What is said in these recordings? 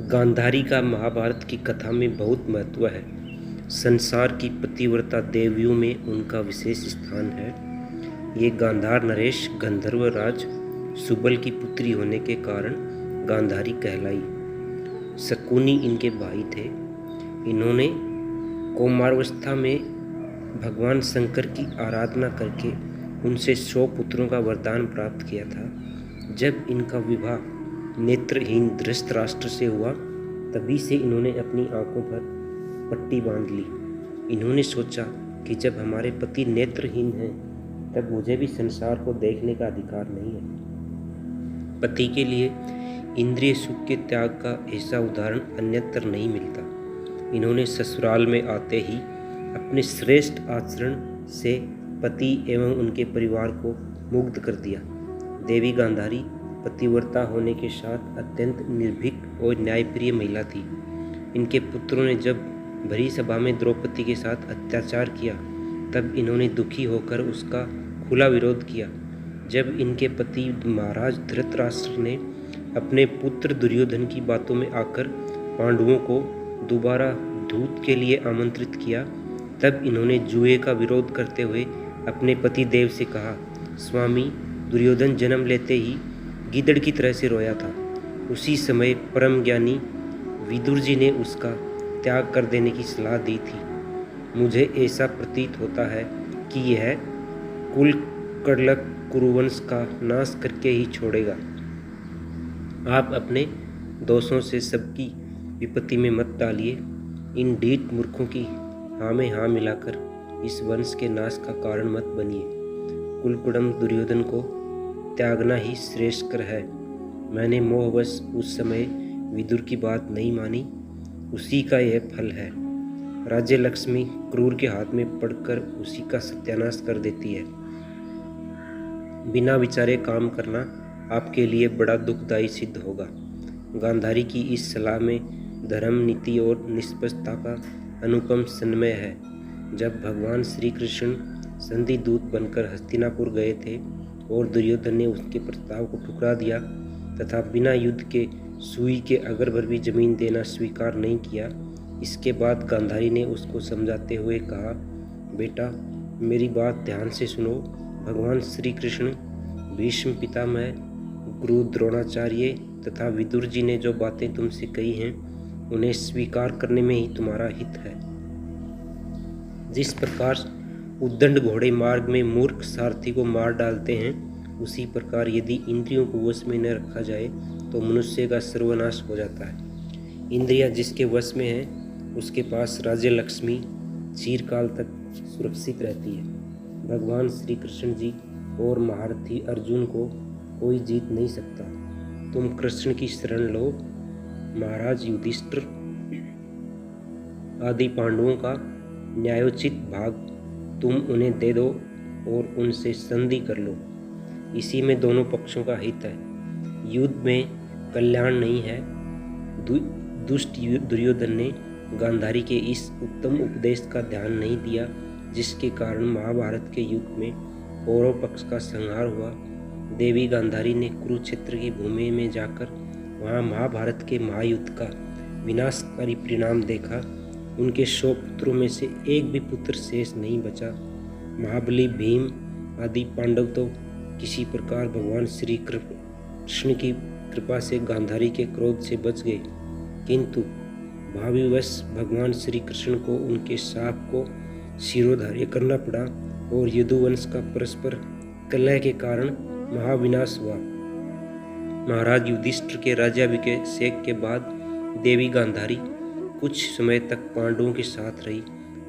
गांधारी का महाभारत की कथा में बहुत महत्व है। संसार की पतिव्रता देवियों में उनका विशेष स्थान है। ये गांधार नरेश गंधर्व राज सुबल की पुत्री होने के कारण गांधारी कहलाई। शकुनी इनके भाई थे। इन्होंने कौमारावस्था में भगवान शंकर की आराधना करके उनसे 100 पुत्रों का वरदान प्राप्त किया था। जब इनका विवाह नेत्रहीन धृतराष्ट्र से हुआ, तभी से इन्होंने अपनी आंखों पर पट्टी बांध ली। इन्होंने सोचा कि जब हमारे पति नेत्रहीन हैं, तब मुझे भी संसार को देखने का अधिकार नहीं है। पति के लिए इंद्रिय सुख के त्याग का ऐसा उदाहरण अन्यत्र नहीं मिलता। इन्होंने ससुराल में आते ही अपने श्रेष्ठ आचरण से पति एवं उनके परिवार को मुग्ध कर दिया। देवी गांधारी पतिव्रता होने के साथ अत्यंत निर्भीक और न्यायप्रिय महिला थी। इनके पुत्रों ने जब भरी सभा में द्रौपदी के साथ अत्याचार किया, तब इन्होंने दुखी होकर उसका खुला विरोध किया। जब इनके पति महाराज धृतराष्ट्र ने अपने पुत्र दुर्योधन की बातों में आकर पांडवों को दोबारा दूत के लिए आमंत्रित किया, तब इन्होंने जुए का विरोध करते हुए अपने पति देव से कहा, स्वामी, दुर्योधन जन्म लेते ही गीदड़ की तरह से रोया था। उसी समय परम ज्ञानी विदुर जी ने उसका त्याग कर देने की सलाह दी थी। मुझे ऐसा प्रतीत होता है कि यह कुल कड़लक कुरुवंश का नाश करके ही छोड़ेगा। आप अपने दोषों से सबकी विपत्ति में मत डालिए। इन ढीठ मूर्खों की हाँ में हाँ मिलाकर इस वंश के नाश का कारण मत बनिए। कुलकुड़म दुर्योधन को त्यागना ही श्रेष्ठकर है। मैंने मोहवश उस समय विदुर की बात नहीं मानी, उसी का यह फल है। राज्य लक्ष्मी क्रूर के हाथ में पड़कर उसी का सत्यानाश कर देती है। बिना विचारे काम करना आपके लिए बड़ा दुखदायी सिद्ध होगा। गांधारी की इस सलाह में धर्म, नीति और निष्पक्षता का अनुपम समन्वय है। जब भगवान श्री कृष्ण संधि दूत बनकर हस्तिनापुर गए थे और दुर्योधन ने उसके प्रस्ताव को ठुकरा दिया तथा बिना युद्ध के सुई के अगर भर भी जमीन देना स्वीकार नहीं किया, इसके बाद गांधारी ने उसको समझाते हुए कहा, बेटा, मेरी बात ध्यान से सुनो। भगवान श्री कृष्ण, भीष्म पितामह, गुरु द्रोणाचार्य तथा विदुर जी ने जो बातें तुमसे कही हैं, उन्हें स्वीकार करने में ही तुम्हारा हित है। जिस प्रकार उद्दंड घोड़े मार्ग में मूर्ख सारथी को मार डालते हैं, उसी प्रकार यदि इंद्रियों को वश में न रखा जाए तो मनुष्य का सर्वनाश हो जाता है। इंद्रियां जिसके वश में है, उसके पास राज्य लक्ष्मी चिरकाल तक सुरक्षित रहती है। भगवान श्री कृष्ण जी और महारथी अर्जुन को कोई जीत नहीं सकता। तुम कृष्ण की शरण लो। महाराज युधिष्ठिर आदि पांडवों का न्यायोचित भाग तुम उन्हें दे दो और उनसे संधि कर लो। इसी में दोनों पक्षों का हित है। युद्ध में कल्याण नहीं है। दुष्ट दुर्योधन ने गांधारी के इस उत्तम उपदेश का ध्यान नहीं दिया, जिसके कारण महाभारत के युद्ध में कौरव पक्ष का संहार हुआ। देवी गांधारी ने कुरुक्षेत्र की भूमि में जाकर वहां महाभारत के महायुद्ध का विनाशकारी परिणाम देखा। उनके 100 पुत्रों में से एक भी पुत्र शेष नहीं बचा। महाबली भीम आदि पांडव तो किसी प्रकार भगवान श्री कृष्ण की कृपा से गांधारी के क्रोध से बच गए, किंतु भाविवश भगवान श्री कृष्ण को उनके शाप को शिरोधार्य करना पड़ा और यदुवंश का परस्पर कलह के कारण महाविनाश हुआ। महाराज युधिष्ठिर के राज्याभिषेक के बाद देवी गांधारी कुछ समय तक पांडवों के साथ रही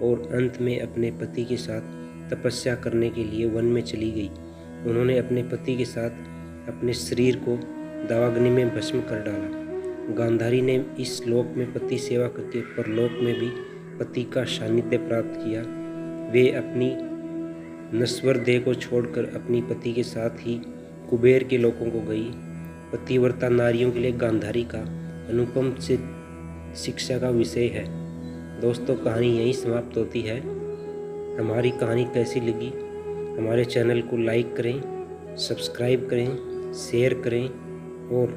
और अंत में अपने पति के साथ तपस्या करने के लिए वन में चली गई। उन्होंने अपने पति के साथ अपने शरीर को दावाग्नि में भस्म कर डाला। गांधारी ने इस लोक में पति सेवा करके परलोक में भी पति का सानिध्य प्राप्त किया। वे अपनी नश्वर देह को छोड़कर अपनी पति के साथ ही कुबेर के लोकों को गई। पतिव्रता नारियों के लिए गांधारी का अनुपम से शिक्षा का विषय है। दोस्तों, कहानी यहीं समाप्त होती है। हमारी कहानी कैसी लगी, हमारे चैनल को लाइक करें, सब्सक्राइब करें, शेयर करें और